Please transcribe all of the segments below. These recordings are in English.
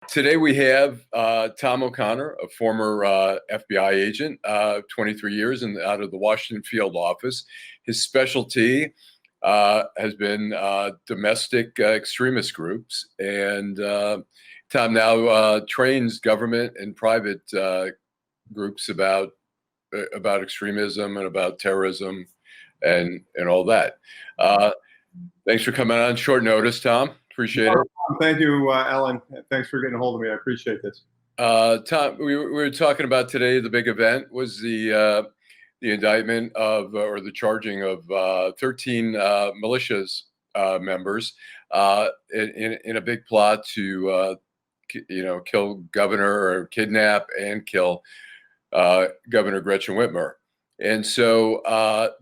Today we have Tom O'Connor, a former FBI agent, 23 years out of the Washington field office. His specialty has been domestic extremist groups, and Tom now trains government and private groups about extremism and about terrorism and all that. Thanks for coming on short notice, Tom. Appreciate it. Thank you, Allan. Thanks for getting a hold of me. I appreciate this. Tom, we were talking about today. The big event was the indictment of or the charging of 13 militias members in a big plot to kill governor or kidnap and kill Governor Gretchen Whitmer. And so,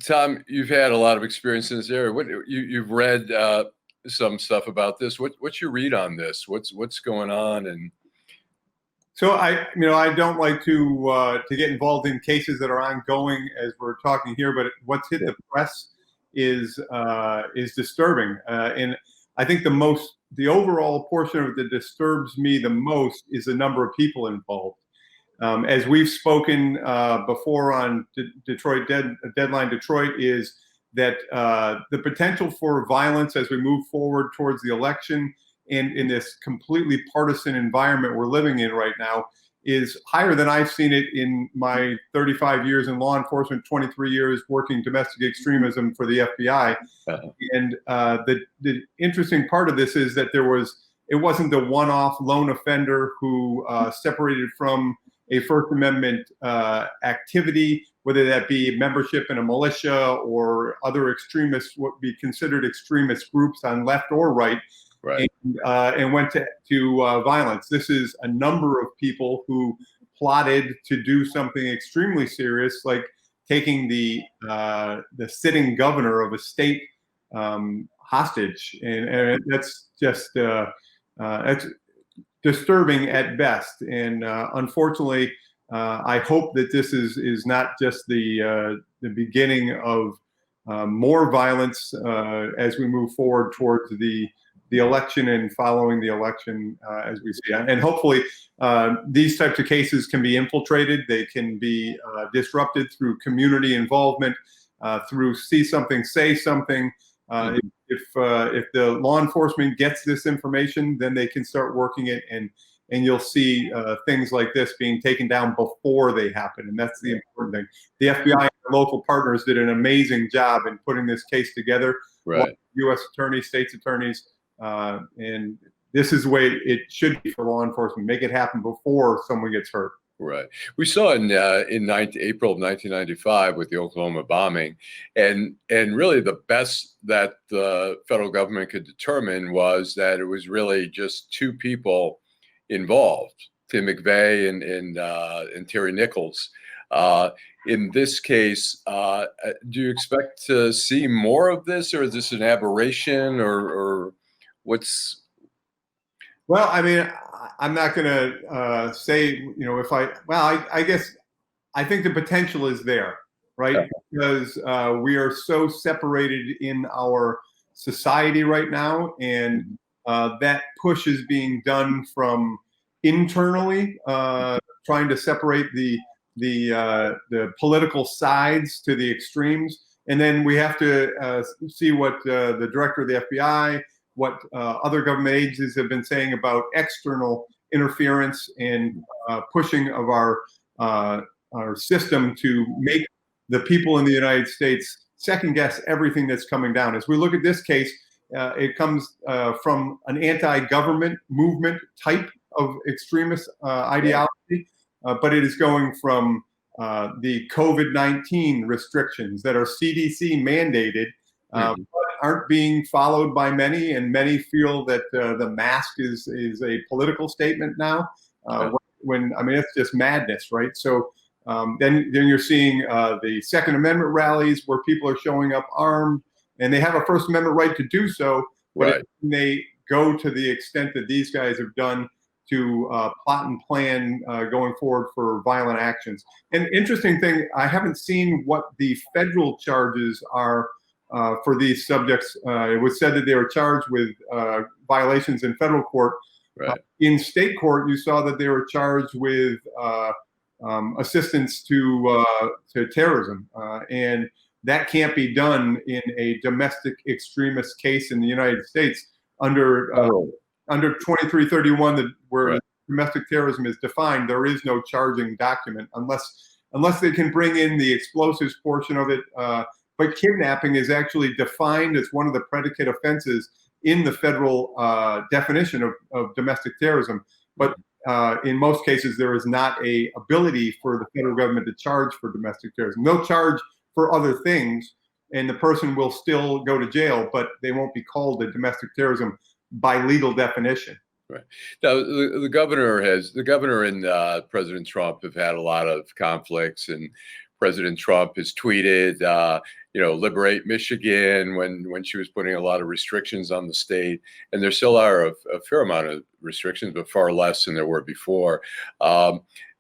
Tom, you've had a lot of experience in this area. You've read some stuff about this. What's your read on this? What's going on? And so I don't like to get involved in cases that are ongoing as we're talking here, but what's hit the press is disturbing. And I think the overall portion of it that disturbs me the most is the number of people involved. As we've spoken before on Deadline Detroit, is that the potential for violence as we move forward towards the election and in this completely partisan environment we're living in right now is higher than I've seen it in my 35 years in law enforcement, 23 years working domestic extremism for the FBI. And the interesting part of this is that it wasn't the one-off lone offender who separated from a First Amendment activity, whether that be membership in a militia or other extremists, what would be considered extremist groups on left or right, and went to violence. This is a number of people who plotted to do something extremely serious, like taking the sitting governor of a state hostage, and that's just that's disturbing at best. And unfortunately, I hope that this is not just the beginning of more violence as we move forward towards the election and following the election as we see. And hopefully these types of cases can be infiltrated. They can be disrupted through community involvement, through see something, say something. If the law enforcement gets this information, then they can start working it, and you'll see things like this being taken down before they happen. And that's the important thing. The FBI and their local partners did an amazing job in putting this case together. Right. U.S. attorneys, states attorneys, and this is the way it should be for law enforcement. Make it happen before someone gets hurt. Right. We saw in April of 1995 with the Oklahoma bombing, and really the best that the federal government could determine was that it was really just two people involved, Tim McVeigh and Terry Nichols. In this case, do you expect to see more of this, or is this an aberration, or what's? Well, I mean, I'm not going to say, I guess I think the potential is there, right? Okay. Because we are so separated in our society right now, and that push is being done from internally, trying to separate the political sides to the extremes, and then we have to see what the director of the FBI, what other government agencies have been saying about external interference and pushing of our system to make the people in the United States second guess everything that's coming down. As we look at this case, it comes from an anti-government movement type of extremist ideology, but it is going from the COVID-19 restrictions that are CDC mandated, but aren't being followed by many, and many feel that the mask is a political statement now. When I mean, it's just madness, right? So then you're seeing the Second Amendment rallies where people are showing up armed, and they have a First Amendment right to do so. But they go to the extent that these guys have done to plot and plan going forward for violent actions. And interesting thing, I haven't seen what the federal charges are for these subjects. It was said that they were charged with violations in federal court, Right. In state court, you saw that they were charged with assistance to terrorism, and that can't be done in a domestic extremist case in the United States under under 2331, where Right. domestic terrorism is defined. There is no charging document unless they can bring in the explosives portion of it. But kidnapping is actually defined as one of the predicate offenses in the federal definition of domestic terrorism. But in most cases, there is not a ability for the federal government to charge for domestic terrorism. They'll charge for other things, and the person will still go to jail, but they won't be called a domestic terrorism by legal definition. Right. Now, the governor and President Trump have had a lot of conflicts, and President Trump has tweeted, liberate Michigan when she was putting a lot of restrictions on the state. And there still are a fair amount of restrictions, but far less than there were before.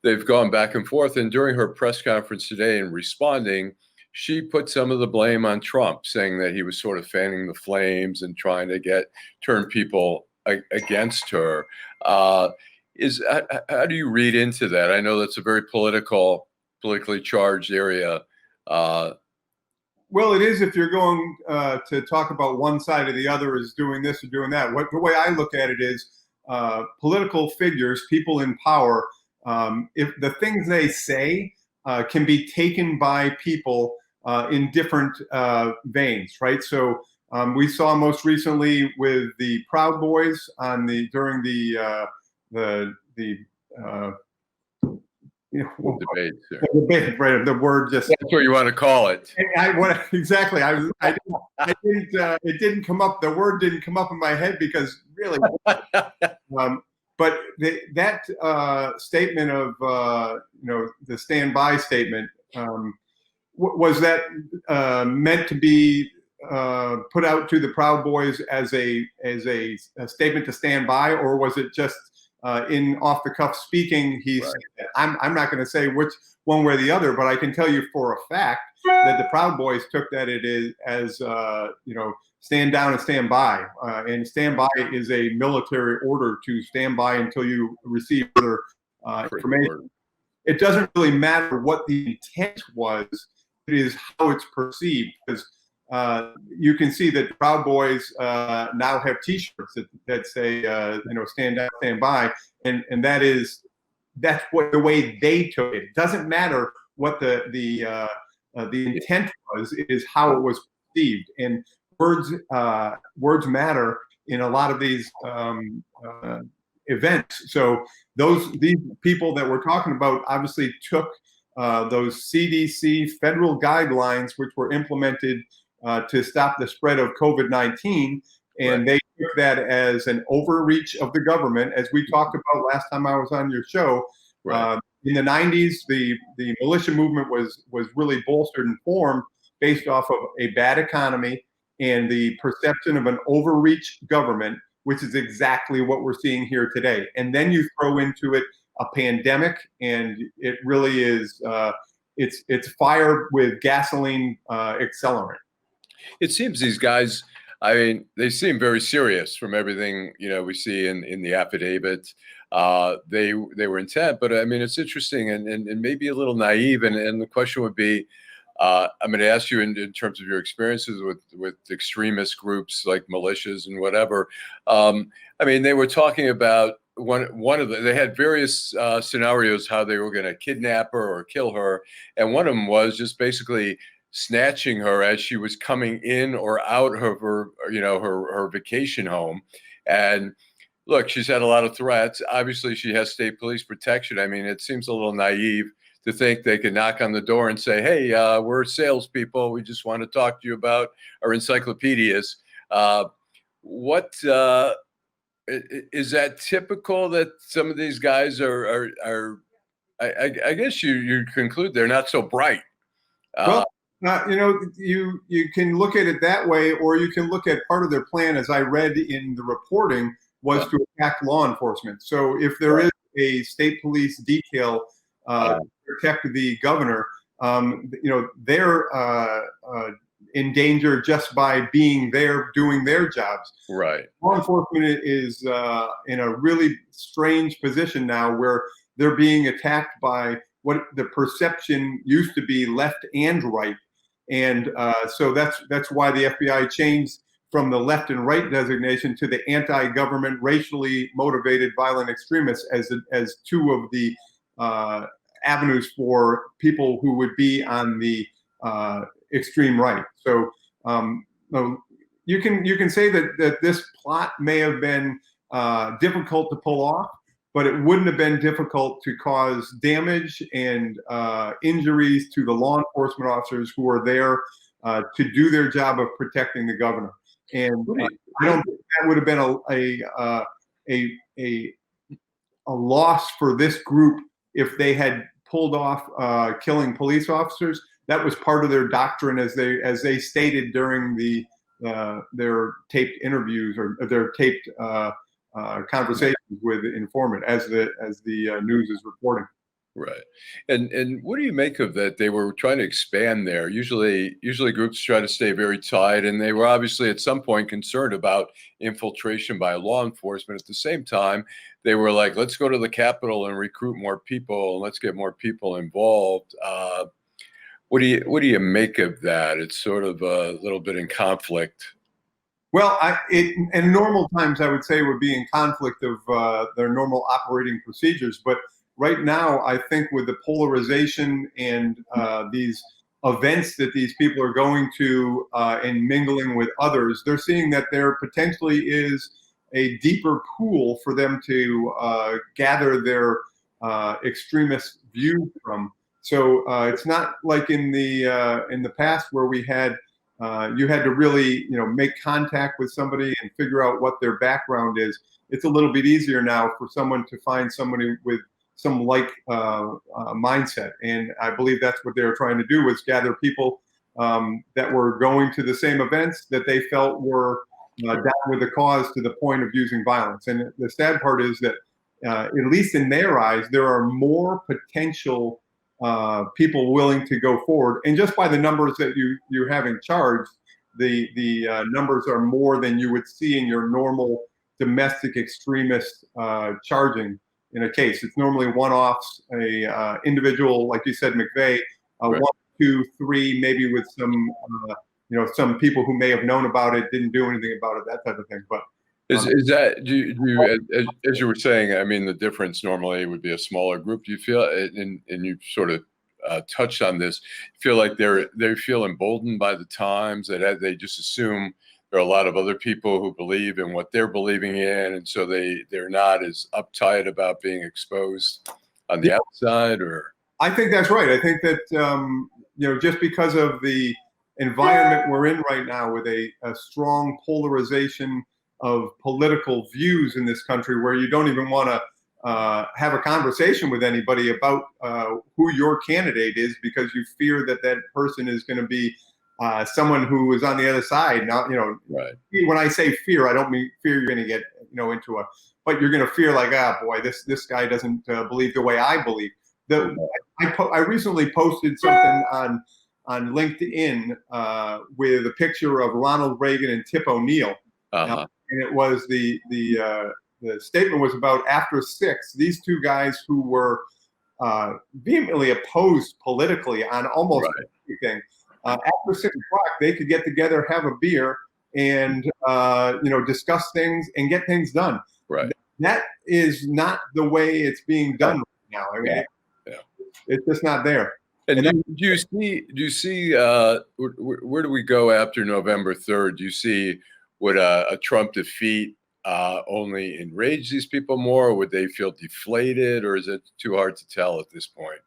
They've gone back and forth. And during her press conference today in responding, she put some of the blame on Trump, saying that he was sort of fanning the flames and trying to turn people against her. How do you read into that? I know that's a very politically charged area. Well, it is if you're going to talk about one side or the other is doing this or doing that. The way I look at it is political figures, people in power, if the things they say can be taken by people in different veins, right? So we saw most recently with the Proud Boys during the debate, right? The word just—that's what you want to call it. Exactly. It didn't come up. The word didn't come up in my head because really. But that statement of the standby statement, was that meant to be put out to the Proud Boys as a statement to stand by, or was it just in off the cuff speaking? He said that. I'm not going to say which one way or the other, but I can tell you for a fact that the Proud Boys took that as stand down and stand by, and stand by is a military order to stand by until you receive further information. It doesn't really matter what the intent was; it is how it's perceived. Because you can see that Proud Boys now have T-shirts that say stand down, stand by, and that's the way they took it. It doesn't matter what the intent was; it is how it was perceived. And words matter in a lot of these events. So these people that we're talking about obviously took those CDC federal guidelines, which were implemented to stop the spread of COVID-19, and they took that as an overreach of the government, as we talked about last time I was on your show. In the 90s, the militia movement was really bolstered and formed based off of a bad economy and the perception of an overreach government, which is exactly what we're seeing here today. And then you throw into it a pandemic, and it really is it's fire with gasoline accelerant. It seems these guys, I mean, they seem very serious from everything we see in the affidavit. They were intent, but I mean, it's interesting and maybe a little naive. And the question would be, I'm going to ask you in terms of your experiences with extremist groups like militias and whatever. I mean, they were talking about they had various scenarios how they were going to kidnap her or kill her, and one of them was just basically snatching her as she was coming in or out of her vacation home. And look, she's had a lot of threats. Obviously, she has state police protection. I mean, it seems a little naive to think they could knock on the door and say, hey, we're salespeople. We just want to talk to you about our encyclopedias. What is that typical that some of these guys are I guess you conclude they're not so bright. You can look at it that way, or you can look at part of their plan, as I read in the reporting, was to attack law enforcement. So if there is a state police detail to protect the governor, their in danger just by being there doing their jobs. Right. Law enforcement is in a really strange position now where they're being attacked by what the perception used to be left and right. And so that's why the FBI changed from the left and right designation to the anti-government, racially motivated violent extremists as two of the avenues for people who would be on the extreme right. So you can say that this plot may have been difficult to pull off, but it wouldn't have been difficult to cause damage and injuries to the law enforcement officers who are there to do their job of protecting the governor. And I don't think that would have been a loss for this group if they had pulled off killing police officers. That was part of their doctrine, as they stated during their taped interviews or their taped conversations with the informant, as the news is reporting. Right. And what do you make of that? They were trying to expand there. Usually groups try to stay very tight, and they were obviously at some point concerned about infiltration by law enforcement. At the same time, they were like, let's go to the Capitol and recruit more people, and let's get more people involved. What do you make of that? It's sort of a little bit in conflict. Well, in normal times, I would say it would be in conflict of their normal operating procedures. But right now, I think with the polarization and these events that these people are going to and mingling with others, they're seeing that there potentially is a deeper pool for them to gather their extremist views from. So it's not like in the past where we had you had to really make contact with somebody and figure out what their background is. It's a little bit easier now for someone to find somebody with some mindset, and I believe that's what they were trying to do, was gather people that were going to the same events that they felt were down with the cause to the point of using violence. And the sad part is that at least in their eyes, there are more potential people willing to go forward, and just by the numbers that you have in charge, the numbers are more than you would see in your normal domestic extremist charging in a case. It's normally one-offs, a individual, like you said, McVeigh, right. 1, 2, 3, maybe with some some people who may have known about it, didn't do anything about it, that type of thing. But is that, do you, as you were saying, I mean, the difference normally would be a smaller group. Do you feel, and you sort of touched on this, feel like they feel emboldened by the times, that they just assume there are a lot of other people who believe in what they're believing in, and so they're not as uptight about being exposed on the outside? Or I think that's right. I think that just because of the environment we're in right now, with a strong polarization of political views in this country, where you don't even want to have a conversation with anybody about who your candidate is, because you fear that person is going to be someone who is on the other side. Now, right. When I say fear, I don't mean fear you're going to get into but you're going to fear like, boy, this guy doesn't believe the way I believe. I recently posted something on LinkedIn with a picture of Ronald Reagan and Tip O'Neill. Uh-huh. And it was the statement was about, after 6, these two guys who were vehemently opposed politically on almost everything. After 6 o'clock, they could get together, have a beer, and discuss things and get things done. Right. That is not the way it's being done right now. I mean, it's just not there. And do you see where do we go after November 3rd? Do you see, would a Trump defeat only enrage these people more, or would they feel deflated, or is it too hard to tell at this point?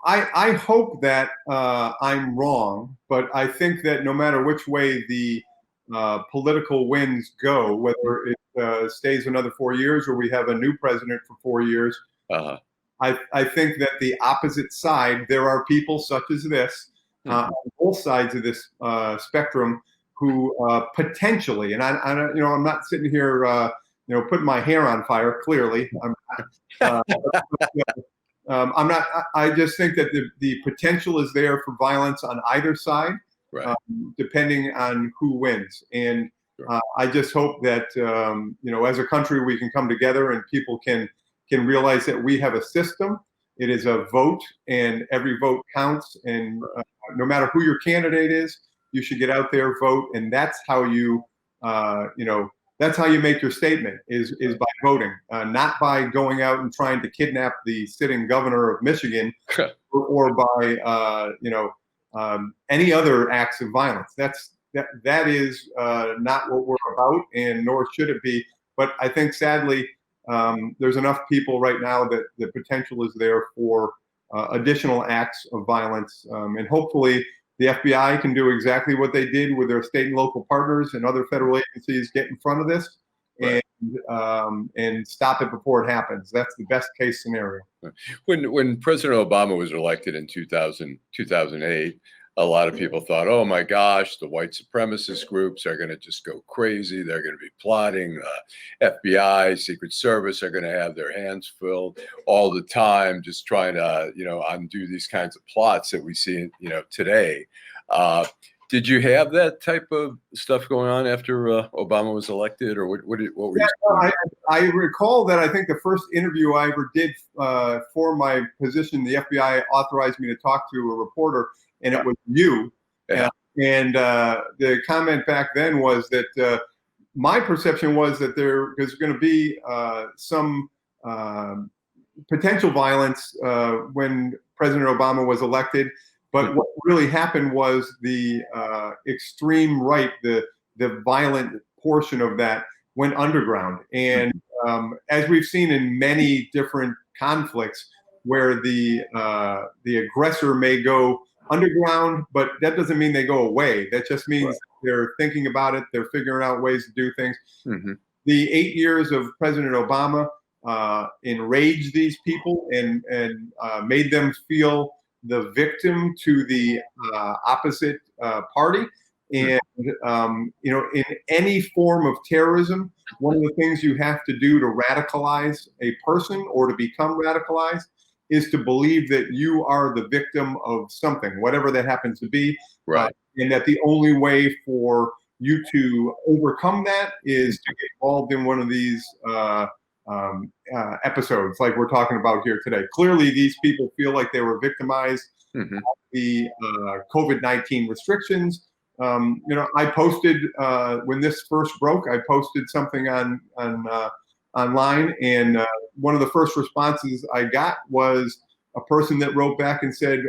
I hope that I'm wrong, but I think that no matter which way the political winds go, whether it stays another 4 years or we have a new president for 4 years, I think that the opposite side, there are people such as this, on both sides of this spectrum, who potentially, and I'm not sitting here, putting my hair on fire. Clearly, I'm not. I just think that the potential is there for violence on either side, Right. depending on who wins. And Sure. I just hope that as a country we can come together and people can realize that we have a system. It is a vote, and every vote counts. And no matter who your candidate is, you should get out there, vote, and that's how you that's how you make your statement is by voting, not by going out and trying to kidnap the sitting governor of Michigan or by any other acts of violence. That is not what we're about, and nor should it be. But I think sadly, there's enough people right now that the potential is there for additional acts of violence, and hopefully the FBI can do exactly what they did with their state and local partners and other federal agencies, get in front of this Right. and stop it before it happens. That's the best case scenario. When President Obama was elected in 2008, a lot of people thought, oh my gosh, the white supremacist groups are going to just go crazy. They're going to be plotting. FBI, Secret Service are going to have their hands filled all the time, just trying to, undo these kinds of plots that we see, today. Did you have that type of stuff going on after Obama was elected, or what were you? I recall that I think the first interview I ever did for my position, the FBI authorized me to talk to a reporter, and it was you. Yeah. And the comment back then was that my perception was that there was going to be some potential violence when President Obama was elected. But what really happened was the extreme right, the violent portion of that went underground. And as we've seen in many different conflicts where the aggressor may go underground, but that doesn't mean they go away. That just means they're thinking about it. They're figuring out ways to do things. Mm-hmm. The 8 years of President Obama enraged these people and made them feel the victim to the opposite party. And, in any form of terrorism, one of the things you have to do to radicalize a person or to become radicalized is to believe that you are the victim of something, whatever that happens to be. Right. And that the only way for you to overcome that is to get involved in one of these episodes like we're talking about here today. Clearly, these people feel like they were victimized by the COVID-19 restrictions. I posted when this first broke, I posted something online, and one of the first responses I got was a person that wrote back and said,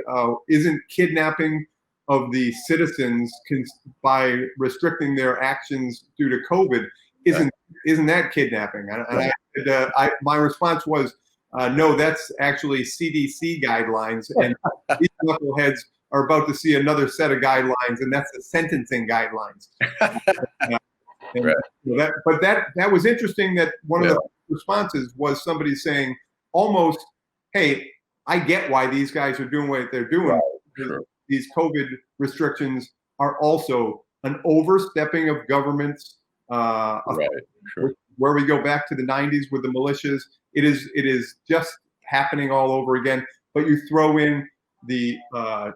"Isn't kidnapping of the citizens by restricting their actions due to COVID, isn't that kidnapping?" And my response was, no, that's actually CDC guidelines, and these knuckleheads are about to see another set of guidelines, and that's the sentencing guidelines. But that was interesting that one of the responses was somebody saying almost, hey, I get why these guys are doing what they're doing. Sure. These COVID restrictions are also an overstepping of government's Sure. where we go back to the 90s with the militias. It is just happening all over again. But you throw in the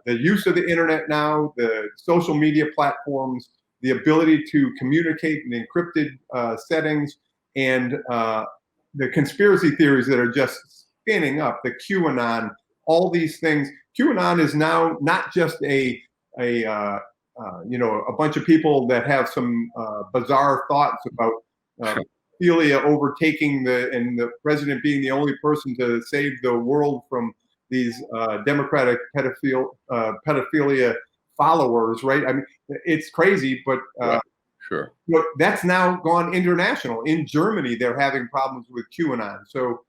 use of the internet now, the social media platforms, the ability to communicate in encrypted settings, and the conspiracy theories that are just spinning up, the QAnon, all these things. QAnon is now not just a bunch of people that have some bizarre thoughts about pedophilia overtaking and the president being the only person to save the world from these democratic pedophilia followers, right? I mean, it's crazy, but sure. But that's now gone international. In Germany, they're having problems with QAnon. So,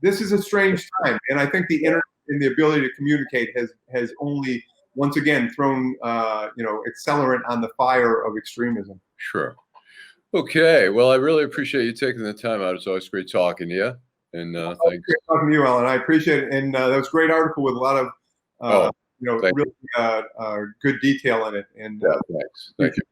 this is a strange time, and I think the internet and the ability to communicate has only once again thrown accelerant on the fire of extremism. Sure. Okay. Well, I really appreciate you taking the time out. It's always great talking to you. And thanks. Great talking to you, Allan. I appreciate it. And that was a great article with a lot of really good detail in it. And thanks. Thank you.